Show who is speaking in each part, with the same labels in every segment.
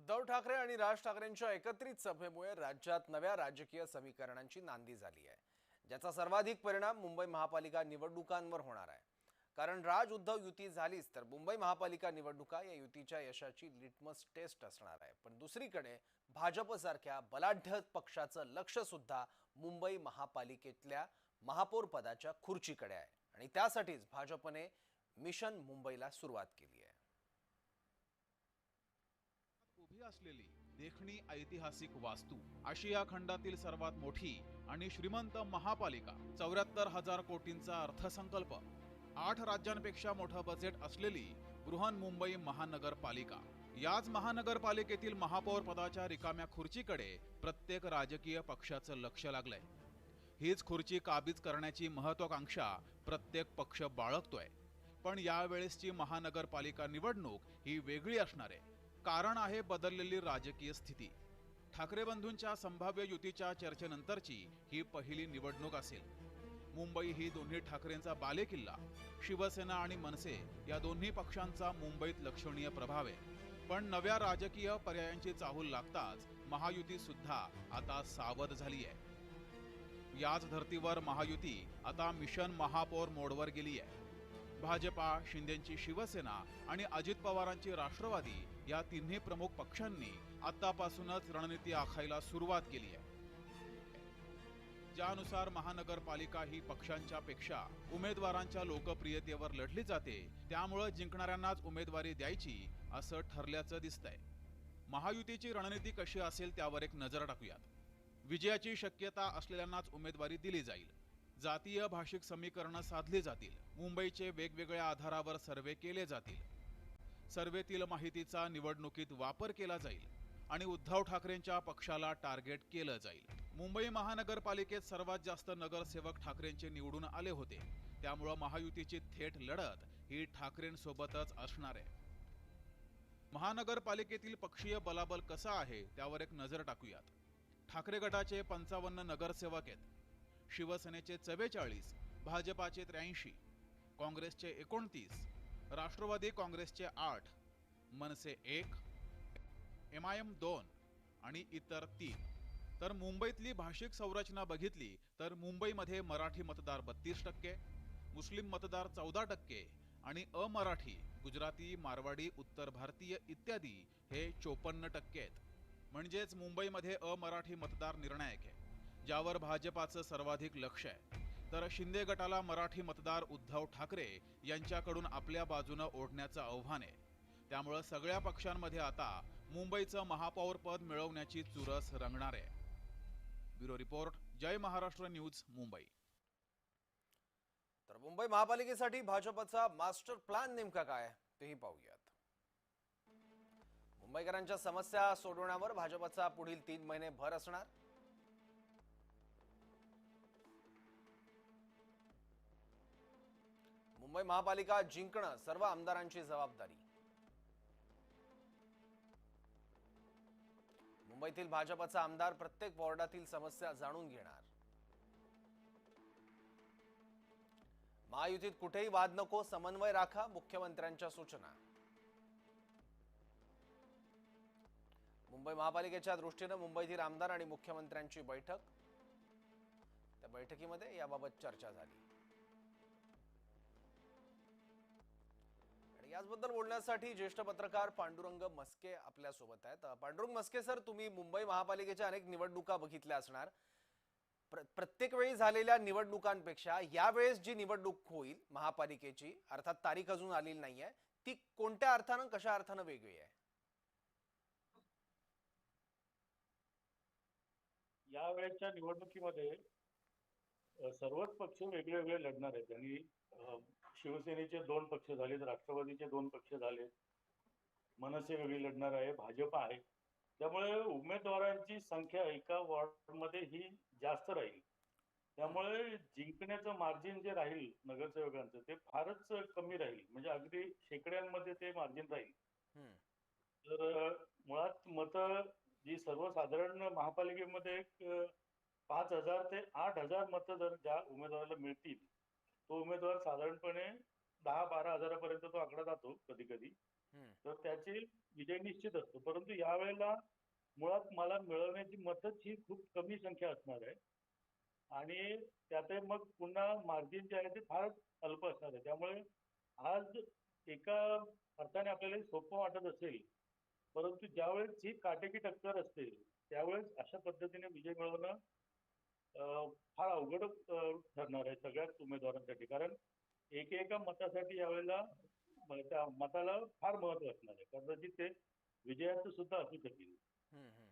Speaker 1: उद्धव ठाकरे आणि राज ठाकरेंच्या एकत्रित सभेमुळे राज्यात नव्या राजकीय समीकरणांची नांदी झाली आहे, ज्याचा सर्वाधिक परिणाम मुंबई महापालिका निवडणुकांवर होणार आहे. कारण राज उद्धव युती झालीच तर मुंबई महापालिका निवडणुका या युतीच्या यशाची लिटमस टेस्ट असणार आहे. पण दुसरीकडे भाजपसारख्या बलाढ्य पक्षाचं लक्ष सुद्धा मुंबई महापालिकेतल्या महापौर पदाच्या खुर्चीकडे आहे आणि त्यासाठीच भाजपने मिशन मुंबईला सुरुवात केली आहे.
Speaker 2: उभी असलेली देखणी ऐतिहासिक वास्तू, आशिया खंडातील सर्वात मोठी आणि श्रीमंत महापालिका, 74,000 कोटींचा अर्थसंकल्प, 8 राज्यांपेक्षा मोठं बजेट असलेली बृहन्मुंबई महानगरपालिका. याच महानगरपालिकेतील महापौर पदाच्या रिकाम्या खुर्चीकडे प्रत्येक राजकीय पक्षाचं लक्ष लागलंय. हीच खुर्ची काबीज करण्याची महत्वाकांक्षा प्रत्येक पक्ष बाळगतोय. पण यावेळेसची महानगरपालिका निवडणूक ही वेगळी असणार आहे. कारण आहे बदललेली राजकीय स्थिती. ठाकरे बंधूंच्या संभाव्य युतीच्या चर्चेनंतरची ही पहिली निवडणूक असेल. मुंबई ही दोन्ही ठाकरेंचा बालेकिल्ला. शिवसेना आणि मनसे या दोन्ही पक्षांचा मुंबईत लक्षणीय प्रभाव आहे. पण नव्या राजकीय पर्यायांची चाहूल लागताच महायुती सुद्धा आता सावध झाली आहे. याच धर्तीवर महायुती आता मिशन महापौर मोडवर गेली आहे. भाजपा, शिंदेची शिवसेना आणि अजित पवारांची राष्ट्रवादी या तिन्ही प्रमुख पक्षांनी आतापासूनच रणनीती आखायला सुरुवात केली आहे. ज्यानुसार महानगरपालिका ही पक्षांच्या पेक्षा उमेदवारांच्या लोकप्रियतेवर लढली जाते, त्यामुळे जिंकणाऱ्यांनाच उमेदवारी द्यायची असं ठरल्याचं दिसतंय. महायुतीची रणनीती कशी असेल त्यावर एक नजर टाकूयात. विजयाची शक्यता असलेल्यांनाच उमेदवारी दिली जाईल. जातीय भाषिक समीकरणं साधली जातील. मुंबईचे वेगवेगळ्या आधारावर सर्वे केले जातील. सर्वेतील माहितीचा निवडणुकीत वापर केला जाईल आणि उद्धव ठाकरेंच्या पक्षाला टार्गेट केलं जाईल. मुंबई महानगरपालिकेत सर्वात जास्त नगरसेवक ठाकरेंचे निवडून आले होते, त्यामुळे महायुतीची थेट लढत ही ठाकरेंसोबतच असणार आहे. महानगरपालिकेतील पक्षीय बलाबल कसा आहे त्यावर एक नजर टाकूयात. ठाकरे गटाचे 55 नगरसेवक आहेत. शिवसेनेचे 44, भाजपाचे 83, काँग्रेसचे 29, राष्ट्रवादी काँग्रेसचे 8, मनसे 1, MIM 2 आणि इतर 3. तर मुंबईतली भाषिक संरचना बघितली तर मुंबईमध्ये मराठी मतदार 32%, मुस्लिम मतदार 14% आणि अमराठी, गुजराती, मारवाडी, उत्तर भारतीय इत्यादी हे 54% आहेत. म्हणजेच मुंबईमध्ये अमराठी मतदार निर्णायक आहे, ज्यावर भाजपाचं सर्वाधिक लक्ष आहे. तर शिंदे गटाला मराठी मतदार उद्धव ठाकरे यांच्याकडून आपल्या बाजूनं ओढण्याचं आव्हान आहे. त्यामुळे सगळ्या पक्षांमध्ये आता मुंबईचं महापौर पद मिळवण्याची चुरस रंगणार आहे. ब्युरो रिपोर्ट, जय महाराष्ट्र न्यूज, मुंबई.
Speaker 1: तर मुंबई महापालिकेसाठी भाजपचा मास्टर प्लॅन नेमका काय तेही पाहूयात. मुंबईकरांच्या समस्या सोडवण्यावर भाजपचा पुढील 3 महिने भर असणार. मुंबई महापालिका जिंकणं सर्व आमदारांची जबाबदारी. मुंबईतील भाजपचा आमदार प्रत्येक वॉर्डातील समस्या जाणून घेणार. महायुतीत कुठेही वाद नको, समन्वय राखा, मुख्यमंत्र्यांच्या सूचना. मुंबई महापालिकेच्या दृष्टीने मुंबईतील आमदार आणि मुख्यमंत्र्यांची बैठक. त्या बैठकीमध्ये याबाबत चर्चा झाली. याचबद्दल बोलण्यासाठी ज्येष्ठ पत्रकार पांडुरंग मस्के आपल्या सोबत आहेत. पांडुरंग मस्के सर, तुम्ही मुंबई महापालिकेच्या अनेक निवडणुका बघितल्या असणार. प्रत्येक वेळी झालेल्या निवडणुकांपेक्षा यावेळेस जी निवडणूक होईल महापालिकेची, अर्थात तारीख अजून आलेली नाहीये, ती कोणत्या अर्थानं, कशा अर्थानं वेगळी आहे?
Speaker 3: यावेळेच्या निवडणुकीमध्ये सर्वच पक्ष वेगळे वेगळे लढणार आहेत. आणि शिवसेनेचे 2 पक्ष झालेत, राष्ट्रवादीचे 2 पक्ष झालेत, मनसे वेगळी लढणार आहे, भाजप आहे. त्यामुळे उमेदवारांची संख्या एका वॉर्डमध्ये ही जास्त राहील. त्यामुळे जिंकण्याचं मार्जिन जे राहील नगरसेवकांचं ते फारच कमी राहील. म्हणजे अगदी शेकड्यांमध्ये ते मार्जिन राहील. तर मुळात मतं जी सर्वसाधारण महापालिकेमध्ये 5,000 ते 8,000 मतं जर ज्या उमेदवाराला मिळतील, तो उमेदवार साधारणपणे 10-12 हजारापर्यंत तो आकडा जातो कधी कधी.
Speaker 1: हम्म.
Speaker 3: तर त्याची विजय निश्चित असतो. परंतु यावेळेला मुळात मला मिळवण्याची मतच ही खूप कमी संख्या असणार आहे आणि त्यातही मग पुन्हा मार्जिन जे आहे ते फार अल्प असणार आहे. त्यामुळे आज एका अर्थाने आपल्याला हे सोपं वाटत असेल, परंतु ज्यावेळेस ही काटेकी टक्कर असते, त्यावेळेस अशा पद्धतीने विजय मिळवणं फार अवघड ठरणार आहे सगळ्याच उमेदवारांसाठी. कारण एकेका मतासाठी यावेळेला त्या मताला फार महत्व असणार आहे. कदाचित ते विजयाचं सुद्धा असू शकेल.
Speaker 1: हम्म. हम्म.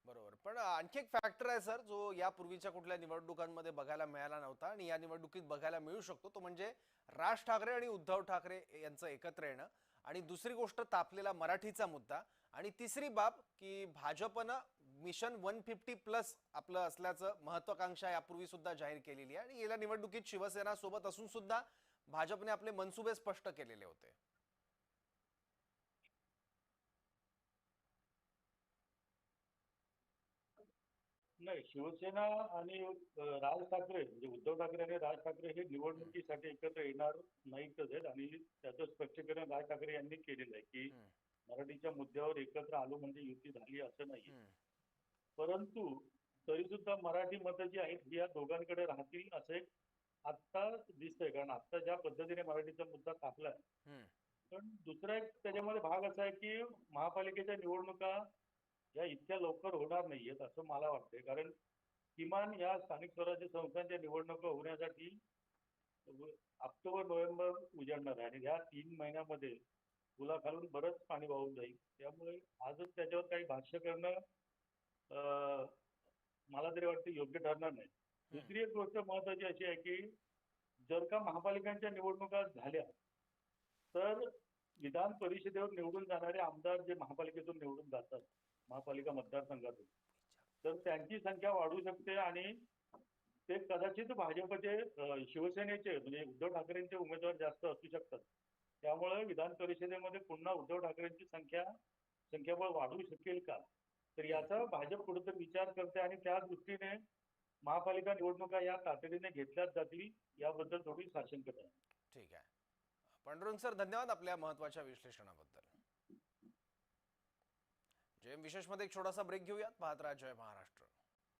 Speaker 1: बरोबर. पण आणखी एक फॅक्टर आहे सर, जो यापूर्वीच्या कुठल्या निवडणुकांमध्ये बघायला मिळाला नव्हता आणि या निवडणुकीत बघायला मिळू शकतो, तो म्हणजे राज ठाकरे आणि उद्धव ठाकरे यांचं एकत्र येणं. आणि दुसरी गोष्ट तापलेला मराठीचा मुद्दा. आणि तिसरी बाब की भाजपनं मिशन 150+ आपलं असल्याचं महत्वाकांक्षा यापूर्वी सुद्धा जाहीर केलेली आहे आणि गेल्या निवडणुकीत शिवसेना सोबत असून सुद्धा भाजपने आपले मनसुबे स्पष्ट केलेले होते.
Speaker 3: नाही, शिवसेना आणि राज ठाकरे म्हणजे उद्धव ठाकरे आणि राज ठाकरे हे निवडणुकीसाठी एकत्र येणार नाहीतच आहेत आणि त्याचं स्पष्टीकरण राज ठाकरे यांनी केलेलं आहे की
Speaker 1: हम्म.
Speaker 3: मराठीच्या मुद्द्यावर एकत्र आलो म्हणजे युती झाली असं नाहीये.
Speaker 1: हम्म.
Speaker 3: परंतु तरी सुद्धा मराठी मतं जी आहेत ही या दोघांकडे राहतील असं एक आत्ता दिसतंय. कारण आता ज्या पद्धतीने मराठीचा मुद्दा तापलाय,
Speaker 1: हम्म.
Speaker 3: पण दुसरा एक त्याच्यामध्ये भाग असा आहे की महापालिकेच्या निवडणुका या इतक्या लवकर होणार नाहीयेत असं मला वाटतंय. कारण किमान या स्थानिक स्वराज्य संस्थांच्या निवडणुका होण्यासाठी ऑक्टोबर नोव्हेंबर उजाडणार आहे आणि ह्या 3 महिन्यामध्ये पुलाखालून बरंच पाणी वाहून जाईल. त्यामुळे आजच त्याच्यावर काही भाष्य करणं अं, मला तरी वाटतं योग्य ठरणार नाही. दुसरी एक गोष्ट महत्वाची अशी आहे की जर का महापालिकांच्या निवडणुका झाल्या तर विधान परिषदेवर निवडून जाणारे आमदार जे महापालिकेतून निवडून जातात महापालिका मतदारसंघातून, तर त्यांची संख्या वाढू शकते आणि ते कदाचित भाजपचे शिवसेनेचे म्हणजे उद्धव ठाकरेंचे उमेदवार जास्त असू शकतात. त्यामुळे विधान परिषदेमध्ये पुन्हा उद्धव ठाकरेंची संख्याबळ वाढू शकेल का, तर याचा भाजप कुठेतरी विचार करते आणि त्या दृष्टीने महापालिका निवडणुका या तातडीने घेतल्याच जातील याबद्दल थोडी साशंकता आहे.
Speaker 1: ठीक आहे. पांडुरंग सर, धन्यवाद आपल्या महत्वाच्या विश्लेषणाबद्दल. जय विशेषमध्ये एक छोटासा ब्रेक घेऊयात. पाहत राहा जय महाराष्ट्र.